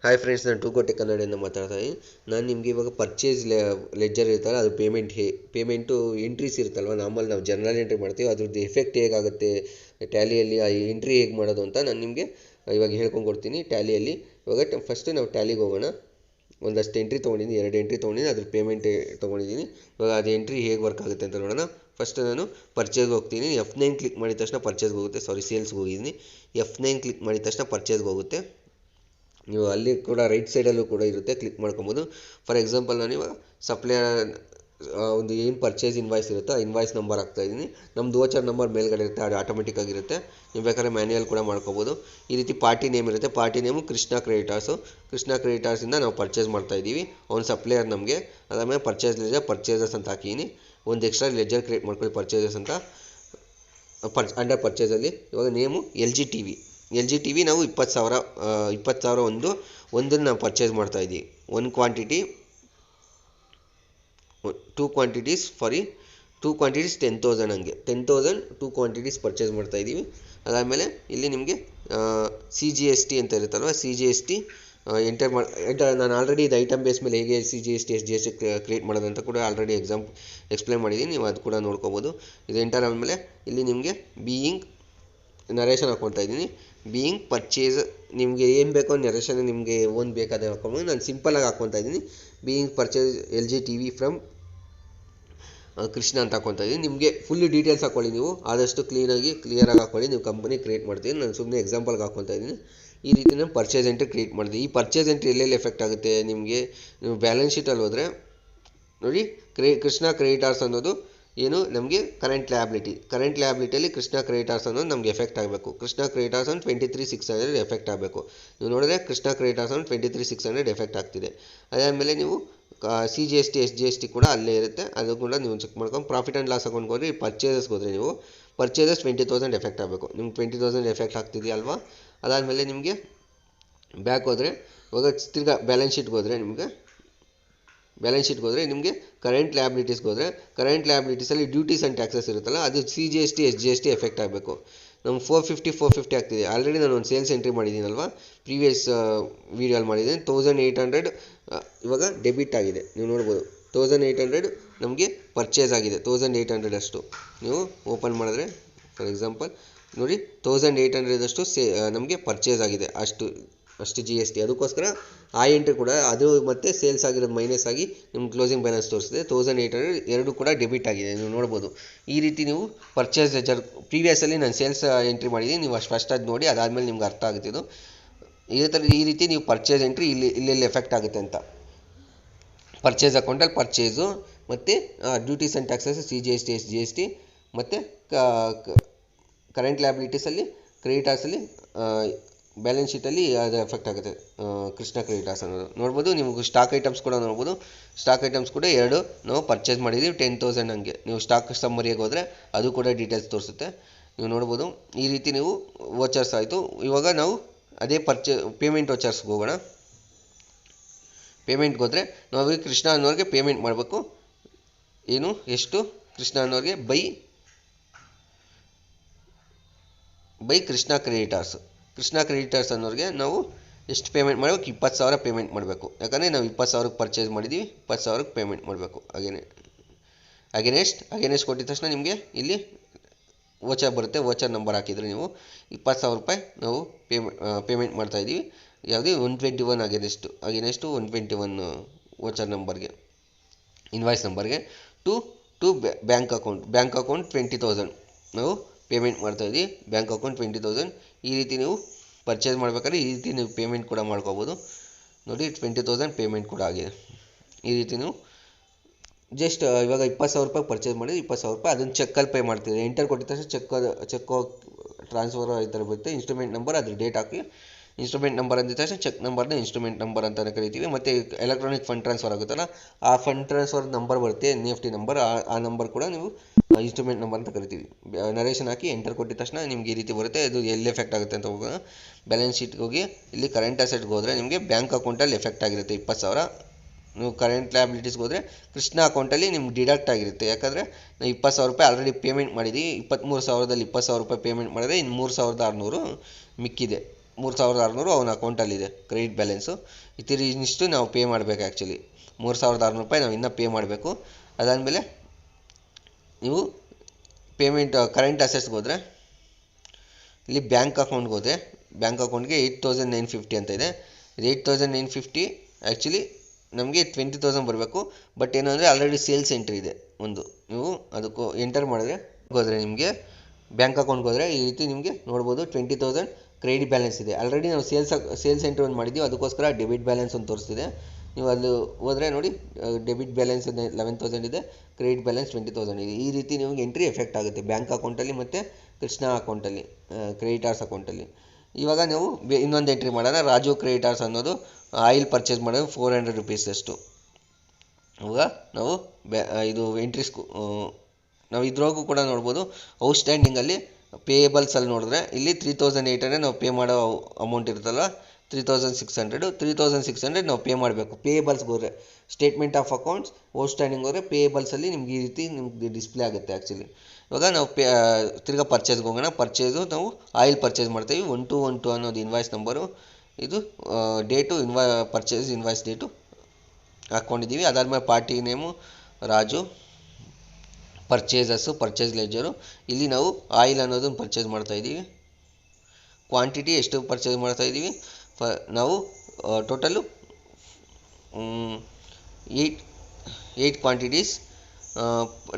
Hi friends, ನಾನು two ಕೋಟಿ ಕನ್ನಡಿಯಿಂದ ಮಾತಾಡ್ತಾ ಇದ್ದೀನಿ. ನಾನು ನಿಮಗೆ ಇವಾಗ ಪರ್ಚೇಸ್ ಲೆಡ್ಜರ್ ಇರುತ್ತಲ್ಲ, ಅದು ಪೇಮೆಂಟು ಎಂಟ್ರೀಸ್ ಇರುತ್ತಲ್ವ, ನಾರ್ಮಲ್ ನಾವು ಜನರಲ್ ಎಂಟ್ರಿ ಮಾಡ್ತೀವಿ, ಅದ್ರದ್ದು ಎಫೆಕ್ಟ್ ಹೇಗಾಗುತ್ತೆ ಟ್ಯಾಲಿಯಲ್ಲಿ, ಆ ಎಂಟ್ರಿ ಹೇಗೆ ಮಾಡೋದು ಅಂತ ನಾನು ನಿಮಗೆ ಇವಾಗ ಹೇಳ್ಕೊಂಡು ಕೊಡ್ತೀನಿ ಟ್ಯಾಲಿಯಲ್ಲಿ. ಇವಾಗ ಫಸ್ಟು ನಾವು ಟ್ಯಾಲಿಗೆ ಹೋಗೋಣ. ಒಂದಷ್ಟು ಎಂಟ್ರಿ ತೊಗೊಂಡಿದ್ದೀನಿ, 2 ಎಂಟ್ರಿ ತೊಗೊಂಡಿದ್ದೀನಿ, ಅದ್ರ ಪೇಮೆಂಟ್ ತೊಗೊಂಡಿದ್ದೀನಿ. ಇವಾಗ ಅದು ಎಂಟ್ರಿ ಹೇಗೆ ವರ್ಕ್ ಆಗುತ್ತೆ ಅಂತ ನೋಡೋಣ. ಫಸ್ಟ್ ನಾನು ಪರ್ಚೇಸ್ಗೆ ಹೋಗ್ತೀನಿ. F9 ಕ್ಲಿಕ್ ಮಾಡಿದ ತಕ್ಷಣ ಪರ್ಚೇಸ್ಗೆ ಹೋಗುತ್ತೆ. ಸೇಲ್ಸ್ಗೆ ಹೋಗಿದ್ದೀನಿ. F9 ಕ್ಲಿಕ್ ಮಾಡಿದ ತಕ್ಷಣ ಪರ್ಚೇಸ್ಗೆ ಹೋಗುತ್ತೆ. ನೀವು ಅಲ್ಲಿ ಕೂಡ ರೈಟ್ ಸೈಡಲ್ಲೂ ಕೂಡ ಇರುತ್ತೆ, ಕ್ಲಿಕ್ ಮಾಡ್ಕೊಬೋದು. ಫಾರ್ ಎಕ್ಸಾಂಪಲ್ ನಾನು ಇವಾಗ ಸಪ್ಲೈಯರ್ ಒಂದು ಏನು ಪರ್ಚೇಸ್ ಇನ್ವಾಯ್ಸ್ ಇರುತ್ತೋ ಆ ಇನ್ವಾಯ್ಸ್ ನಂಬರ್ ಹಾಕ್ತಾಯಿದ್ದೀನಿ. ನಮ್ಮದು ವೋಚರ್ ನಂಬರ್ ಮೇಲ್ಗಡೆ ಇರುತ್ತೆ, ಅದು ಆಟೋಮೆಟಿಕ್ ಆಗಿರುತ್ತೆ. ನೀವು ಬೇಕಾದ್ರೆ ಮ್ಯಾನ್ಯಲ್ ಕೂಡ ಮಾಡ್ಕೋಬೋದು. ಈ ರೀತಿ ಪಾರ್ಟಿ ನೇಮ್ ಇರುತ್ತೆ. ಪಾರ್ಟಿ ನೇಮು ಕೃಷ್ಣ ಕ್ರೆಡಿಟಾರ್ಸಿಂದ ನಾವು ಪರ್ಚೇಸ್ ಮಾಡ್ತಾಯಿದ್ದೀವಿ. ಅವ್ನು ಸಪ್ಲೈಯರ್ ನಮಗೆ. ಅದಾದಮೇಲೆ ಪರ್ಚೇಸಸ್ ಅಂತ ಹಾಕಿದ್ದೀನಿ. ಒಂದು ಎಕ್ಸ್ಟ್ರಾ ಲೆಜರ್ ಕ್ರಿಯೇಟ್ ಮಾಡ್ಕೊಳ್ಳಿ ಪರ್ಚೇಸಸ್ ಅಂತ. ಅಂಡರ್ ಪರ್ಚೇಸಲ್ಲಿ ಇವಾಗ name L G T V ನಾವು 20,000 ಒಂದನ್ನು ನಾವು ಪರ್ಚೇಸ್ ಮಾಡ್ತಾಯಿದ್ದೀವಿ. ಒಂದು ಕ್ವಾಂಟಿಟಿ 2 ಕ್ವಾಂಟಿಟೀಸ್ 10,000, ಹಂಗೆ 10,000 2 ಕ್ವಾಂಟಿಟೀಸ್ ಪರ್ಚೇಸ್ ಮಾಡ್ತಾಯಿದ್ದೀವಿ. ಅದಾದಮೇಲೆ ಇಲ್ಲಿ ನಿಮಗೆ CGST ಅಂತ ಇರುತ್ತಲ್ವ, CGST ನಾನು ಆಲ್ರೆಡಿ ಇದು ಐಟಮ್ ಬೇಸ್ ಮೇಲೆ ಹೇಗೆ CGST SGST ಕ್ರಿಯೇಟ್ ಮಾಡೋದಂತ ಕೂಡ ಆಲ್ರೆಡಿ ಎಕ್ಸ್ಪ್ಲೇನ್ ಮಾಡಿದ್ದೀನಿ, ನೀವು ಅದು ಕೂಡ ನೋಡ್ಕೋಬೋದು. ಇದು ಎಂಟರ್ ಆದಮೇಲೆ ಇಲ್ಲಿ ನಿಮಗೆ ಬೀಯಿಂಗ್ ನರೇಷನ್ ಹಾಕ್ಕೊಳ್ತಾ ಇದ್ದೀನಿ. ಬೀಯಿಂಗ್ ಪರ್ಚೇಸ್ ನಿಮಗೆ ಏನು ಬೇಕೋ ನರೇಷನ್ ನಿಮಗೆ ಒಂದು ಬೇಕಾದರೆ ಹಾಕ್ಕೊಬೋದು. ನಾನು ಸಿಂಪಲಾಗಿ ಹಾಕ್ಕೊತಾ ಇದ್ದೀನಿ. Being purchase LG TV from Krishna ಅಂತ ಹಾಕ್ಕೊತಾ ಇದ್ದೀನಿ. ನಿಮಗೆ ಫುಲ್ ಡೀಟೇಲ್ಸ್ ಹಾಕ್ಕೊಳ್ಳಿ, ನೀವು ಆದಷ್ಟು ಕ್ಲಿಯರಾಗಿ ಹಾಕ್ಕೊಳ್ಳಿ. ನೀವು ಕಂಪನಿ ಕ್ರಿಯೇಟ್ ಮಾಡ್ತೀನಿ, ನಾನು ಸುಮ್ಮನೆ ಎಕ್ಸಾಂಪಲ್ಗೆ ಹಾಕ್ಕೊತಾ ಇದ್ದೀನಿ. ಈ ರೀತಿ ನಾನು ಪರ್ಚೇಸ್ ಎಂಟ್ರಿ ಕ್ರಿಯೇಟ್ ಮಾಡಿದೆ. ಈ ಪರ್ಚೇಸ್ ಎಂಟ್ರಿ ಎಲ್ಲೆಲ್ಲಿ ಎಫೆಕ್ಟ್ ಆಗುತ್ತೆ ನಿಮಗೆ, ನೀವು ಬ್ಯಾಲೆನ್ಸ್ ಶೀಟಲ್ಲಿ ಹೋದರೆ ನೋಡಿ, ಕೃಷ್ಣ ಕ್ರೆಡಿಟಾರ್ಸ್ ಅನ್ನೋದು ಏನು ನಮಗೆ ಕರೆಂಟ್ ಲ್ಯಾಬಿಲಿಟಿಯಲ್ಲಿ ಕೃಷ್ಣ ಕ್ರೆಡಿಟಾರ್ಸ್ ಅನ್ನೋದು ನಮಗೆ ಎಫೆಕ್ಟ್ ಆಗಬೇಕು. ಕೃಷ್ಣ ಕ್ರೆಡಿಟಾರ್ಸ್ ಅನ್ನು 23,600 ಎಫೆಕ್ಟ್ ಆಗಬೇಕು. ನೀವು ನೋಡಿದ್ರೆ ಕೃಷ್ಣ ಕ್ರೆಡಿಟಾರ್ಸ್ ಅನ್ನು 23,600 ಎಫೆಕ್ಟ್ ಆಗ್ತಿದೆ. ಅದಾದಮೇಲೆ ನೀವು CGST SGST ಕೂಡ ಅಲ್ಲೇ ಇರುತ್ತೆ, ಅದು ಕೂಡ ನೀವು ಚೆಕ್ ಮಾಡ್ಕೊಂಡು ಪ್ರಾಫಿಟ್ ಆ್ಯಂಡ್ ಲಾಸ್ ಅಕೌಂಟ್ಗೆ ಹೋದರೆ ಪರ್ಚೇಸಸ್ಗೆ ಹೋದರೆ ನೀವು ಪರ್ಚೇಸಸ್ 20,000 ಎಫೆಕ್ಟ್ ಆಗಬೇಕು. ನಿಮ್ಗೆ 20,000 ಎಫೆಕ್ಟ್ ಆಗ್ತಿದೆಯಲ್ವಾ. ಅದಾದಮೇಲೆ ನಿಮಗೆ ಬ್ಯಾಕ್ ಹೋದರೆ ಇವಾಗ ತಿರ್ಗಾ ಬ್ಯಾಲೆನ್ಸ್ ಶೀಟ್ಗೆ ಹೋದರೆ ನಿಮಗೆ ಕರೆಂಟ್ ಲ್ಯಾಬಿಲಿಟೀಸಲ್ಲಿ ಡ್ಯೂಟೀಸ್ ಆ್ಯಂಡ್ ಟ್ಯಾಕ್ಸಸ್ ಇರುತ್ತಲ್ಲ, ಅದು CGST SGST ಎಫೆಕ್ಟ್ ಆಗಬೇಕು. ನಮ್ಗೆ 450 ಆಗ್ತಿದೆ. ಆಲ್ರೆಡಿ ನಾನು ಒಂದು ಸೇಲ್ಸ್ ಎಂಟ್ರಿ ಮಾಡಿದ್ದೀನಲ್ವ, ಪ್ರೀವಿಯಸ್ ವೀಡಿಯೋಲ್ಲಿ ಮಾಡಿದ್ದೀನಿ. 1,800 ಇವಾಗ ಡೆಬಿಟ್ ಆಗಿದೆ, ನೀವು ನೋಡ್ಬೋದು. 1,800 ನಮಗೆ ಪರ್ಚೇಸ್ ಆಗಿದೆ. 1,800 ಅಷ್ಟು ನೀವು ಓಪನ್ ಮಾಡಿದ್ರೆ, ಫಾರ್ ಎಕ್ಸಾಂಪಲ್ ನೋಡಿ, 1,800 ಅಷ್ಟು ನಮಗೆ ಪರ್ಚೇಸ್ ಆಗಿದೆ. ಅಷ್ಟು GST. ಅದಕ್ಕೋಸ್ಕರ ಆ ಎಂಟ್ರಿ ಕೂಡ ಅದು ಮತ್ತು ಸೇಲ್ಸ್ ಆಗಿರೋದು ಮೈನಸ್ ಆಗಿ ನಿಮ್ಗೆ ಕ್ಲೋಸಿಂಗ್ ಬ್ಯಾಲೆನ್ಸ್ ತೋರಿಸಿದೆ. 1,800 ಎರಡು ಕೂಡ ಡೆಬಿಟ್ ಆಗಿದೆ, ನೀವು ನೋಡ್ಬೋದು. ಈ ರೀತಿ ನೀವು ಪರ್ಚೇಸ್ ಲೆಜರ್ ಪ್ರೀವಿಯಸಲ್ಲಿ ನಾನು ಸೇಲ್ಸ್ ಎಂಟ್ರಿ ಮಾಡಿದ್ದೀನಿ, ನೀವು ಫಸ್ಟ್ ಅದು ನೋಡಿ, ಅದಾದಮೇಲೆ ನಿಮ್ಗೆ ಅರ್ಥ ಆಗುತ್ತೆ ಇದು. ಈ ರೀತಿ ನೀವು ಪರ್ಚೇಸ್ ಎಂಟ್ರಿ ಇಲ್ಲಿ ಎಫೆಕ್ಟ್ ಆಗುತ್ತೆ ಅಂತ. ಪರ್ಚೇಸ್ ಅಕೌಂಟಲ್ಲಿ ಪರ್ಚೇಸು ಮತ್ತು duties and taxes CGST SGST ಮತ್ತು ಕರೆಂಟ್ ಲ್ಯಾಬಿಲಿಟೀಸಲ್ಲಿ ಕ್ರೆಡಿಟಾರ್ಸಲ್ಲಿ ಬ್ಯಾಲೆನ್ಸ್ ಶೀಟಲ್ಲಿ ಅದು ಎಫೆಕ್ಟ್ ಆಗುತ್ತೆ. ಕೃಷ್ಣ ಕ್ರೆಡಿಟಾರ್ಸ್ ಅನ್ನೋದು ನೋಡ್ಬೋದು. ನಿಮಗೆ ಸ್ಟಾಕ್ ಐಟಮ್ಸ್ ಕೂಡ ನೋಡ್ಬೋದು. ಸ್ಟಾಕ್ ಐಟಮ್ಸ್ ಕೂಡ 2 ನಾವು ಪರ್ಚೇಸ್ ಮಾಡಿದ್ದೀವಿ, 10,000 ಹಂಗೆ. ನೀವು ಸ್ಟಾಕ್ ಸಮ್ಮರಿಗೆ ಹೋದರೆ ಅದು ಕೂಡ ಡೀಟೇಲ್ಸ್ ತೋರಿಸುತ್ತೆ, ನೀವು ನೋಡ್ಬೋದು. ಈ ರೀತಿ ನೀವು ವೋಚರ್ಸ್ ಆಯಿತು. ಇವಾಗ ನಾವು ಅದೇ ಪೇಮೆಂಟ್ ವೋಚರ್ಸ್ಗೆ ಹೋಗೋಣ. ಪೇಮೆಂಟ್ಗೆ ಹೋದರೆ ನಾವು ಕೃಷ್ಣ ಅನ್ನೋರಿಗೆ ಪೇಮೆಂಟ್ ಮಾಡಬೇಕು. ಎಷ್ಟು ಕೃಷ್ಣ ಅನ್ನೋರಿಗೆ ಬೈ ಕೃಷ್ಣ ಕ್ರೆಡಿಟಾರ್ಸ್ ಅನ್ನೋರಿಗೆ ನಾವು ಎಷ್ಟು ಪೇಮೆಂಟ್ ಮಾಡಬೇಕು? 20,000 ಪೇಮೆಂಟ್ ಮಾಡಬೇಕು. ಯಾಕಂದರೆ ನಾವು 20,000ಕ್ಕೆ ಪರ್ಚೇಸ್ ಮಾಡಿದ್ದೀವಿ, 20,000ಕ್ಕೆ ಪೇಮೆಂಟ್ ಮಾಡಬೇಕು. ಅಗೇನೆಸ್ಟ್ ಕೊಟ್ಟಿದ ತಕ್ಷಣ ನಿಮಗೆ ಇಲ್ಲಿ ವೋಚರ್ ಬರುತ್ತೆ. ವೋಚರ್ ನಂಬರ್ ಹಾಕಿದರೆ ನೀವು 20,000 ರೂಪಾಯಿ ನಾವು ಪೇಮೆಂಟ್ ಮಾಡ್ತಾಯಿದ್ದೀವಿ. ಯಾವುದೇ 121 ಅಗೇನೆಸ್ಟು 121 ವೋಚರ್ ನಂಬರ್ಗೆ, ಇನ್ವಾಯ್ಸ್ ನಂಬರ್ಗೆ ಟು ಬ್ಯಾಂಕ್ ಅಕೌಂಟ್ 20,000 ನಾವು ಪೇಮೆಂಟ್ ಮಾಡ್ತಾಯಿದ್ದೀವಿ. Bank account 20,000. ಈ ರೀತಿ ನೀವು ಪರ್ಚೇಸ್ ಮಾಡಬೇಕಾದ್ರೆ ಈ ರೀತಿ ನೀವು ಪೇಮೆಂಟ್ ಕೂಡ ಮಾಡ್ಕೋಬೋದು. ನೋಡಿ, 20,000 ಪೇಮೆಂಟ್ ಕೂಡ ಆಗಿದೆ. ಈ ರೀತಿ ನೀವು ಜಸ್ಟ್ ಇವಾಗ 20,000 ರೂಪಾಯಿ ಪರ್ಚೇಸ್ ಮಾಡಿದ್ರೆ 20,000 ರೂಪಾಯಿ ಅದನ್ನು ಚೆಕ್ಕಲ್ಲಿ ಪೇ ಮಾಡ್ತೀವಿ. ಎಂಟರ್ ಕೊಟ್ಟಿದ ತಕ್ಷಣ ಚೆಕ್ ಟ್ರಾನ್ಸ್ಫರ್ ಈ ಥರ ಬರುತ್ತೆ. ಇನ್ಸ್ಟ್ರೂಮೆಂಟ್ ನಂಬರ್, ಅದ್ರ ಡೇಟ್ ಹಾಕಿ. ಇನ್ಸ್ಟ್ರೂಮೆಂಟ್ ನಂಬರ್ ಅಂದಿದ ತಕ್ಷಣ ಚೆಕ್ ನಂಬರ್ನ ಇನ್ಸ್ಟ್ರೂಮೆಂಟ್ ನಂಬರ್ ಅಂತಲೇ ಕರಿತೀವಿ. ಮತ್ತು ಎಲೆಕ್ಟ್ರಾನಿಕ್ ಫಂಡ್ ಟ್ರಾನ್ಸ್ಫರ್ ಆಗುತ್ತಲ್ಲ, ಆ ಫಂಡ್ ಟ್ರಾನ್ಸ್ಫರ್ ನಂಬರ್ ಬರುತ್ತೆ, NEFT ನಂಬರ್. ಆ ನಂಬರ್ ಕೂಡ ನೀವು ಇನ್ಸ್ಟ್ರೂಮೆಂಟ್ ನಂಬರ್ ಅಂತ ಕರಿತೀವಿ. ನರೇಷನ್ ಹಾಕಿ ಎಂಟರ್ ಕೊಟ್ಟಿದ ತಕ್ಷಣ ನಿಮ್ಗೆ ಈ ರೀತಿ ಬರುತ್ತೆ. ಇದು ಎಲ್ಲಿ ಎಫೆಕ್ಟ್ ಆಗುತ್ತೆ ಅಂತ ಹೋಗೋಣ. ಬ್ಯಾಲೆನ್ಸ್ ಶೀಟ್ಗೆ ಹೋಗಿ ಇಲ್ಲಿ ಕರೆಂಟ್ ಅಸೆಟ್ಗೆ ಹೋದರೆ ನಿಮಗೆ ಬ್ಯಾಂಕ್ ಅಕೌಂಟಲ್ಲಿ ಎಫೆಕ್ಟ್ ಆಗಿರುತ್ತೆ 20,000. ನೀವು ಕರೆಂಟ್ ಲ್ಯಾಬಿಲಿಟೀಸ್ಗೆ ಹೋದರೆ ಕೃಷ್ಣ ಅಕೌಂಟಲ್ಲಿ ನಿಮ್ಗೆ ಡಿಡಕ್ಟ್ ಆಗಿರುತ್ತೆ. ಯಾಕಂದರೆ ನಾವು 20,000 ರೂಪಾಯಿ ಆಲ್ರೆಡಿ ಪೇಮೆಂಟ್ ಮಾಡಿದ್ದೀವಿ. 23,000ದಲ್ಲಿ 20,000 ರೂಪಾಯಿ ಪೇಮೆಂಟ್ ಮಾಡಿದ್ರೆ ಇನ್ನು 3,600 ಮಿಕ್ಕಿದೆ. 3600 ಅವನ ಅಕೌಂಟಲ್ಲಿದೆ ಕ್ರೆಡಿಟ್ ಬ್ಯಾಲೆನ್ಸು. ಇಷ್ಟು ನಾವು ಪೇ ಮಾಡಬೇಕು. ಆ್ಯಕ್ಚುಲಿ 3600 ರೂಪಾಯಿ ನಾವು ಇನ್ನೂ ಪೇ ಮಾಡಬೇಕು. ಅದಾದಮೇಲೆ ನೀವು ಪೇಮೆಂಟ್ ಕರೆಂಟ್ ಅಸೆಟ್ಸ್ಗೆ ಹೋದರೆ ಇಲ್ಲಿ ಬ್ಯಾಂಕ್ ಅಕೌಂಟ್ಗೆ ಹೋದರೆ ಬ್ಯಾಂಕ್ ಅಕೌಂಟ್ಗೆ 8950 ಅಂತ ಇದೆ. 8950 ಆ್ಯಕ್ಚುಲಿ ನಮಗೆ 20,000 ಬರಬೇಕು. ಬಟ್ ಏನು ಅಂದರೆ ಆಲ್ರೆಡಿ ಸೇಲ್ಸ್ ಎಂಟ್ರಿ ಇದೆ ಒಂದು. ನೀವು ಅದಕ್ಕೂ ಎಂಟರ್ ಮಾಡಿದ್ರೆ ಹೋದರೆ ನಿಮಗೆ ಬ್ಯಾಂಕ್ ಅಕೌಂಟ್ಗೆ ಹೋದರೆ ಈ ರೀತಿ ನಿಮಗೆ ನೋಡ್ಬೋದು 20,000 ಕ್ರೆಡಿಟ್ ಬ್ಯಾಲೆನ್ಸ್ ಇದೆ. ಆಲ್ರೆಡಿ ನಾವು ಸೇಲ್ಸ್ ಎಂಟ್ರಿ ಒಂದು ಮಾಡಿದ್ದೀವಿ, ಅದಕ್ಕೋಸ್ಕರ ಡೆಬಿಟ್ ಬ್ಯಾಲೆನ್ಸ್ ಒಂದು ತೋರಿಸ್ತಿದೆ. ನೀವು ಅಲ್ಲಿ ಹೋದರೆ ನೋಡಿ ಡೆಬಿಟ್ ಬ್ಯಾಲೆನ್ಸ್ 11,000 ಇದೆ, ಕ್ರೆಡಿಟ್ ಬ್ಯಾಲೆನ್ಸ್ 20,000 ಇದೆ. ಈ ರೀತಿ ನಿಮಗೆ ಎಂಟ್ರಿ ಎಫೆಕ್ಟ್ ಆಗುತ್ತೆ ಬ್ಯಾಂಕ್ ಅಕೌಂಟಲ್ಲಿ ಮತ್ತು ಕೃಷ್ಣ ಅಕೌಂಟಲ್ಲಿ, ಕ್ರೆಡಿಟಾರ್ಸ್ ಅಕೌಂಟಲ್ಲಿ. ಇವಾಗ ನಾವು ಇನ್ನೊಂದು ಎಂಟ್ರಿ ಮಾಡೋಣ. ರಾಜು ಕ್ರೆಡಿಟಾರ್ಸ್ ಅನ್ನೋದು ಆಯಿಲ್ ಪರ್ಚೇಸ್ ಮಾಡೋದು 400 rupees ಅಷ್ಟು. ಇವಾಗ ನಾವು ಇದು ಎಂಟ್ರೀಸ್ ನಾವು ಇದ್ರಾಗೂ ಕೂಡ ನೋಡ್ಬೋದು. ಔಟ್ಸ್ಟ್ಯಾಂಡಿಂಗಲ್ಲಿ ಪೇಯಬಲ್ಸಲ್ಲಿ ನೋಡಿದ್ರೆ ಇಲ್ಲಿ 3,800 ನಾವು ಪೇ ಮಾಡೋ ಅಮೌಂಟ್ ಇರುತ್ತಲ್ವ, 3,600 ನಾವು ಪೇ ಮಾಡಬೇಕು. ಪೇಯಬಲ್ಸ್ಗೆ ಹೋದರೆ ಸ್ಟೇಟ್ಮೆಂಟ್ ಆಫ್ ಅಕೌಂಟ್ಸ್ ಔಟ್ಸ್ಟ್ಯಾಂಡಿಂಗ್ ಹೋದರೆ ಪೇಯಬಲ್ಸಲ್ಲಿ ನಿಮ್ಗೆ ಈ ರೀತಿ ನಿಮ್ಗೆ ಡಿಸ್ಪ್ಲೇ ಆಗುತ್ತೆ. ಆ್ಯಕ್ಚುಲಿ ಇವಾಗ ನಾವು ತಿರ್ಗಾ ಪರ್ಚೇಸ್ಗೆ ಹೋಗೋಣ. ಪರ್ಚೇಸು ನಾವು ಆಯಿಲ್ ಪರ್ಚೇಸ್ ಮಾಡ್ತೀವಿ. 1212 ಅನ್ನೋದು ಇನ್ವಾಯ್ಸ್ ನಂಬರು, ಇದು ಡೇಟು ಪರ್ಚೇಸ್ ಇನ್ವಾಯ್ಸ್ ಡೇಟು ಹಾಕ್ಕೊಂಡಿದ್ದೀವಿ. ಅದಾದಮೇಲೆ ಪಾರ್ಟಿ ನೇಮು ರಾಜು, ಪರ್ಚೇಸ್ ಲೆಜರು. ಇಲ್ಲಿ ನಾವು ಆಯಿಲ್ ಅನ್ನೋದನ್ನು ಪರ್ಚೇಸ್ ಮಾಡ್ತಾಯಿದ್ದೀವಿ. ಕ್ವಾಂಟಿಟಿ ಎಷ್ಟು ಪರ್ಚೇಸ್ ಮಾಡ್ತಾಯಿದ್ದೀವಿ, ನಾವು total 8 quantities.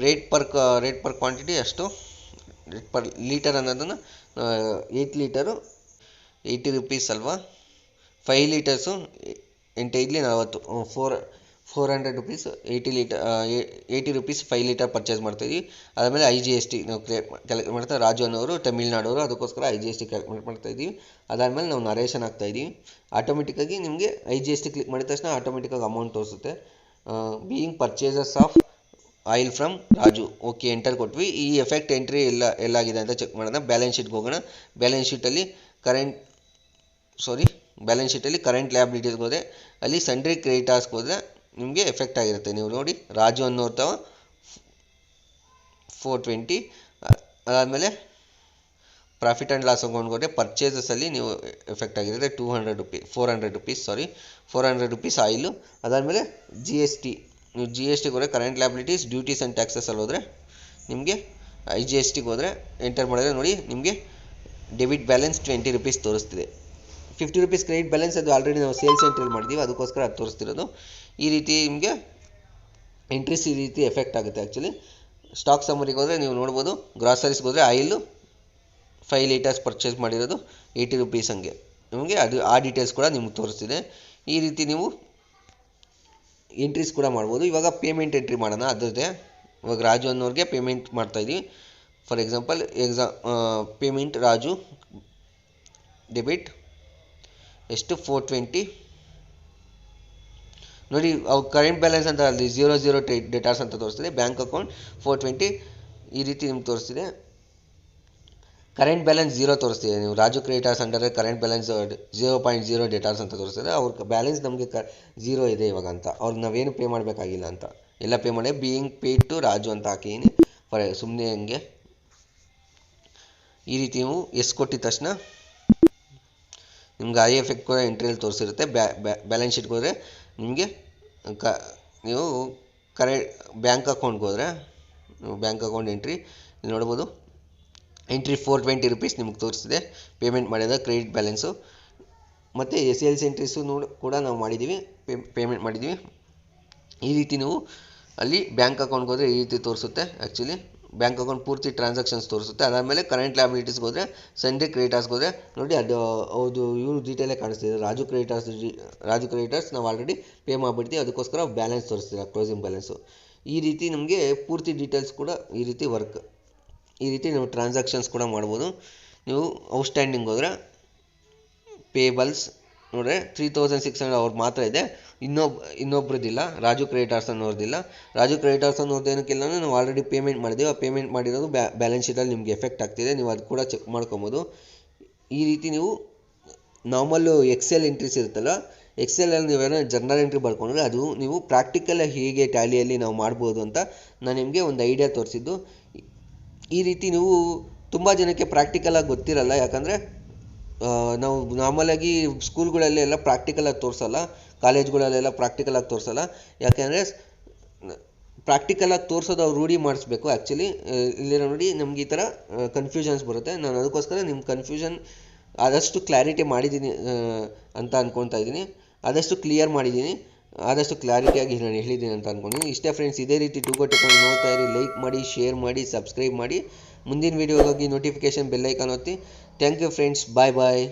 Rate per quantity ಅಷ್ಟು, ರೇಟ್ ಪರ್ ಲೀಟರ್ ಅನ್ನೋದನ್ನು 8 ಲೀಟರು 80 rupees ಅಲ್ವಾ. 5 litres 8 400 rupees 80 rupees 5 litre purchase ಮಾಡ್ತಾಯಿದ್ವಿ. ಆದಮೇಲೆ IGST ನಾವು ಕ್ಯಾಲ್ಕುಲೇಟ್ ಮಾಡ್ತಾ, ರಾಜು ಅನ್ನೋರು ತಮಿಳ್ನಾಡವರು, ಅದಕ್ಕೋಸ್ಕರ IGST ಕ್ಯಾಲ್ಕುಲೇಟ್ ಮಾಡ್ತಾಯಿದ್ದೀವಿ. ಅದಾದಮೇಲೆ ನಾವು ನರೇಷನ್ ಹಾಕ್ತಾಯಿದ್ದೀವಿ. ಆಟೋಮೆಟಿಕ್ಕಾಗಿ ನಿಮಗೆ IGST ಕ್ಲಿಕ್ ಮಾಡಿದ ತಕ್ಷಣ ಆಟೋಮೆಟಿಕ್ಕಾಗಿ ಅಮೌಂಟ್ ತೋರಿಸುತ್ತೆ. Being purchases of oil from Raju, okay enter ಕೊಟ್ವಿ. ಈ ಎಫೆಕ್ಟ್ ಎಂಟ್ರಿ ಎಲ್ಲಾಗಿದೆ ಅಂತ ಚೆಕ್ ಮಾಡೋಣ. ಬ್ಯಾಲೆನ್ಸ್ ಶೀಟ್ಗೆ ಹೋಗೋಣ. ಬ್ಯಾಲೆನ್ಸ್ ಶೀಟಲ್ಲಿ ಕರೆಂಟ್ ಲಯಬಿಲಿಟೀಸ್ಗೆ ಹೋದರೆ ಅಲ್ಲಿ ಸಂಡ್ರಿ ಕ್ರೆಡಿಟಾರ್ಸ್ಗೆ ಹೋದರೆ ನಿಮಗೆ ಎಫೆಕ್ಟ್ ಆಗಿರುತ್ತೆ. ನೀವು ನೋಡಿ ರಾಜು ಅನ್ನೋರು ತಾವ 420. ಅದಾದಮೇಲೆ ಪ್ರಾಫಿಟ್ ಆ್ಯಂಡ್ ಲಾಸ್ ಅಕೌಂಟ್ಗೆ ಹೋದರೆ ಪರ್ಚೇಸಸಲ್ಲಿ ನೀವು ಎಫೆಕ್ಟ್ ಆಗಿರುತ್ತೆ 400 rupees ಆಯಿಲು. ಅದಾದಮೇಲೆ GST, ನೀವು GSTಗೆ ಹೋದರೆ ಕರೆಂಟ್ ಲಯಬಿಲಿಟೀಸ್ ಡ್ಯೂಟೀಸ್ ಆ್ಯಂಡ್ ಟ್ಯಾಕ್ಸಸಲ್ಲಿ ಹೋದರೆ ನಿಮಗೆ IGSTಗೆ ಹೋದರೆ ಎಂಟರ್ ಮಾಡಿದ್ರೆ ನೋಡಿ ನಿಮಗೆ debit balance 20 rupees ತೋರಿಸ್ತಿದೆ. 50 rupees credit balance ಅದು ಆಲ್ರೆಡಿ ನಾವು ಸೇಲ್ಸ್ ಎಂಟ್ರಿ ಮಾಡಿದ್ದೀವಿ, ಅದಕ್ಕೋಸ್ಕರ ಅದು ತೋರಿಸ್ತಿರೋದು. ಈ ರೀತಿ ನಿಮಗೆ ಎಂಟ್ರೀಸ್ ಈ ರೀತಿ ಎಫೆಕ್ಟ್ ಆಗುತ್ತೆ. ಆ್ಯಕ್ಚುಲಿ ಸ್ಟಾಕ್ ಸಮ್ಮರಿಗೆ ಹೋದರೆ ನೀವು ನೋಡ್ಬೋದು. ಗ್ರಾಸರೀಸ್ಗೆ ಹೋದರೆ ಆಯಿಲು 5 ಲೀಟರ್ಸ್ ಪರ್ಚೇಸ್ ಮಾಡಿರೋದು 80 rupees ಹಂಗೆ ನಿಮಗೆ ಅದು ಆ ಡೀಟೇಲ್ಸ್ ಕೂಡ ನಿಮ್ಗೆ ತೋರಿಸ್ತಿದೆ. ಈ ರೀತಿ ನೀವು ಎಂಟ್ರೀಸ್ ಕೂಡ ಮಾಡ್ಬೋದು. ಇವಾಗ ಪೇಮೆಂಟ್ ಎಂಟ್ರಿ ಮಾಡೋಣ. ಅದರದ್ದೇ ಇವಾಗ ರಾಜು ಅನ್ನೋರಿಗೆ ಪೇಮೆಂಟ್ ಮಾಡ್ತಾಯಿದ್ದೀವಿ. For example payment Raju debit ಎಷ್ಟು 420. ನೋಡಿ ಅವು ಕರೆಂಟ್ ಬ್ಯಾಲೆನ್ಸ್ ಅಂತ ಅಲ್ಲಿ 00 ಡೇಟಾಸ್ ಅಂತ ತೋರಿಸ್ತಿದೆ. ಬ್ಯಾಂಕ್ ಅಕೌಂಟ್ 420 ಈ ರೀತಿ ನಿಮ್ಗೆ ತೋರಿಸ್ತಿದೆ. Current balance 0 ತೋರಿಸ್ತಿದೆ. ನೀವು Raju creditors under current balance 0.0 datas ಅಂತ ತೋರಿಸ್ತಿದೆ. ಅವ್ರ ಬ್ಯಾಲೆನ್ಸ್ ನಮಗೆ 0 ಇದೆ ಇವಾಗ ಅಂತ, ಅವ್ರಿಗೆ ನಾವೇನು ಪೇ ಮಾಡಬೇಕಾಗಿಲ್ಲ ಅಂತ. ಎಲ್ಲ ಪೇ ಮಾಡಿ ಬೀಯಿಂಗ್ ಪೇಡ್ ಟು ರಾಜು ಅಂತ ಹಾಕಿದ್ದೀನಿ ಸುಮ್ಮನೆ ಹಂಗೆ. ಈ ರೀತಿ ನೀವು ಕೊಟ್ಟಿದ ತಕ್ಷಣ ನಿಮ್ಗೆ ಐ ಎಫೆಕ್ಟ್ ಕೂಡ ಎಂಟ್ರಿಯಲ್ಲಿ ತೋರಿಸಿರುತ್ತೆ. ಬ್ಯಾಲೆನ್ಸ್ ಶೀಟ್ಗೆ ಹೋದರೆ ನಿಮಗೆ ನೀವು ಬ್ಯಾಂಕ್ ಅಕೌಂಟ್ಗೆ ಹೋದರೆ ಬ್ಯಾಂಕ್ ಅಕೌಂಟ್ ಎಂಟ್ರಿ ನೋಡ್ಬೋದು. ಎಂಟ್ರಿ 420 rupees ನಿಮ್ಗೆ ತೋರಿಸ್ತಿದೆ ಪೇಮೆಂಟ್ ಮಾಡಿದ ಕ್ರೆಡಿಟ್ ಬ್ಯಾಲೆನ್ಸು. ಮತ್ತು ಸೇಲ್ಸ್ ಎಂಟ್ರೀಸು ಕೂಡ ನಾವು ಮಾಡಿದ್ದೀವಿ, ಪೇಮೆಂಟ್ ಮಾಡಿದ್ದೀವಿ. ಈ ರೀತಿ ನೀವು ಅಲ್ಲಿ ಬ್ಯಾಂಕ್ ಅಕೌಂಟ್ಗೆ ಹೋದರೆ ಈ ರೀತಿ ತೋರಿಸುತ್ತೆ. ಆ್ಯಕ್ಚುಲಿ ಬ್ಯಾಂಕ್ ಅಕೌಂಟ್ ಪೂರ್ತಿ ಟ್ರಾನ್ಸಾಕ್ಷನ್ಸ್ ತೋರಿಸುತ್ತೆ. ಅದಾದಮೇಲೆ ಕರೆಂಟ್ ಲಯಬಿಲಿಟೀಸ್ಗೆ ಹೋದರೆ ಸಂಡ್ರಿ ಕ್ರೆಡಿಟಾರ್ಸ್ಗೆ ಹೋದರೆ ನೋಡಿ ಅದು ಹೌದು ಇವರು ಡೀಟೇಲೇ ಕಾಣಿಸ್ತಿದೆ. ರಾಜು ಕ್ರೆಡಿಟಾರ್ಸ್ ನಾವು ಆಲ್ರೆಡಿ ಪೇ ಮಾಡಿಬಿಡ್ತೀವಿ, ಅದಕ್ಕೋಸ್ಕರ ಬ್ಯಾಲೆನ್ಸ್ ತೋರಿಸ್ತಿದೆ ಕ್ಲೋಸಿಂಗ್ ಬ್ಯಾಲೆನ್ಸು. ಈ ರೀತಿ ನಮಗೆ ಪೂರ್ತಿ ಡೀಟೇಲ್ಸ್ ಕೂಡ ಈ ರೀತಿ ಈ ರೀತಿ ನೀವು ಟ್ರಾನ್ಸಾಕ್ಷನ್ಸ್ ಕೂಡ ಮಾಡ್ಬೋದು. ನೀವು ಔಟ್ಸ್ಟ್ಯಾಂಡಿಂಗ್ ಹೋದರೆ ಪೇಬಲ್ಸ್ ನೋಡಿದ್ರೆ 3,600 ಅವ್ರು ಮಾತ್ರ ಇದೆ, ಇನ್ನೊಬ್ರದ್ದಿಲ್ಲ. ರಾಜು ಕ್ರೆಡಿಟಾರ್ಸ್ ಅನ್ನೋರ್ದಿಲ್ಲ. ರಾಜು ಕ್ರೆಡಿಟಾರ್ಸ್ ಅನ್ನೋದು ಏನಕ್ಕಿಲ್ಲ ಅಂದರೆ ನಾವು ಆಲ್ರೆಡಿ ಪೇಮೆಂಟ್ ಮಾಡಿದ್ದೀವಿ. ಆ ಪೇಮೆಂಟ್ ಮಾಡಿರೋದು ಬ್ಯಾಲೆನ್ಸ್ ಶೀಟಲ್ಲಿ ನಿಮಗೆ ಎಫೆಕ್ಟ್ ಆಗ್ತಿದೆ, ನೀವು ಅದು ಕೂಡ ಚೆಕ್ ಮಾಡ್ಕೊಬೋದು. ಈ ರೀತಿ ನೀವು ನಾರ್ಮಲ್ಲು ಎಕ್ಸೆಲ್ ಎಂಟ್ರೀಸ್ ಇರುತ್ತಲ್ಲ, ಎಕ್ಸೆಲಲ್ಲಿ ನೀವೇನೋ ಜರ್ನಲ್ ಎಂಟ್ರಿ ಬರ್ಕೊಂಡ್ರೆ ಅದು ನೀವು ಪ್ರಾಕ್ಟಿಕಲ್ ಹೇಗೆ ಟ್ಯಾಲಿಯಲ್ಲಿ ನಾವು ಮಾಡ್ಬೋದು ಅಂತ ನಾನು ನಿಮಗೆ ಒಂದು ಐಡಿಯಾ ತೋರಿಸಿದ್ದು. ಈ ರೀತಿ ನೀವು ತುಂಬ ಜನಕ್ಕೆ ಪ್ರಾಕ್ಟಿಕಲಾಗಿ ಗೊತ್ತಿರಲ್ಲ, ಯಾಕಂದರೆ ನಾವು ನಾರ್ಮಲಾಗಿ ಸ್ಕೂಲ್ಗಳಲ್ಲೆಲ್ಲ ಪ್ರಾಕ್ಟಿಕಲಾಗಿ ತೋರಿಸಲ್ಲ, ಕಾಲೇಜ್ಗಳಲ್ಲೆಲ್ಲ ಪ್ರಾಕ್ಟಿಕಲಾಗಿ ತೋರಿಸಲ್ಲ. ಯಾಕೆಂದರೆ ಪ್ರಾಕ್ಟಿಕಲಾಗಿ ತೋರಿಸೋದು ಅವ್ರು ರೂಢಿ ಮಾಡಿಸ್ಬೇಕು ಆ್ಯಕ್ಚುಲಿ. ಇಲ್ಲಿರೋ ನೋಡಿ ನಮ್ಗೆ ಈ ಥರ ಕನ್ಫ್ಯೂಷನ್ಸ್ ಬರುತ್ತೆ. ನಾನು ಅದಕ್ಕೋಸ್ಕರ ನಿಮ್ಮ ಕನ್ಫ್ಯೂಷನ್ ಆದಷ್ಟು ಕ್ಲಾರಿಟಿ ಮಾಡಿದ್ದೀನಿ ಅಂತ ಅಂದ್ಕೊತಾ ಇದ್ದೀನಿ, ಆದಷ್ಟು ಕ್ಲಿಯರ್ ಮಾಡಿದ್ದೀನಿ, ಆದಷ್ಟು ಕ್ಲಾರಿಟಿಯಾಗಿ ನಾನು ಹೇಳಿದ್ದೀನಿ ಅಂತ ಅಂದ್ಕೊಂಡಿದ್ದೀನಿ. ಇಷ್ಟೇ ಫ್ರೆಂಡ್ಸ್, ಇದೇ ರೀತಿ ಟು ಗೋ ಟೆಕ್ ನೋಡ್ತಾ ಇರಿ. ಲೈಕ್ ಮಾಡಿ, ಶೇರ್ ಮಾಡಿ, ಸಬ್ಸ್ಕ್ರೈಬ್ ಮಾಡಿ. ಮುಂದಿನ ವೀಡಿಯೋಗಾಗಿ ನೋಟಿಫಿಕೇಷನ್ ಬೆಲ್ ಐಕಾನ್ ಒತ್ತಿ. Thank you friends, bye bye.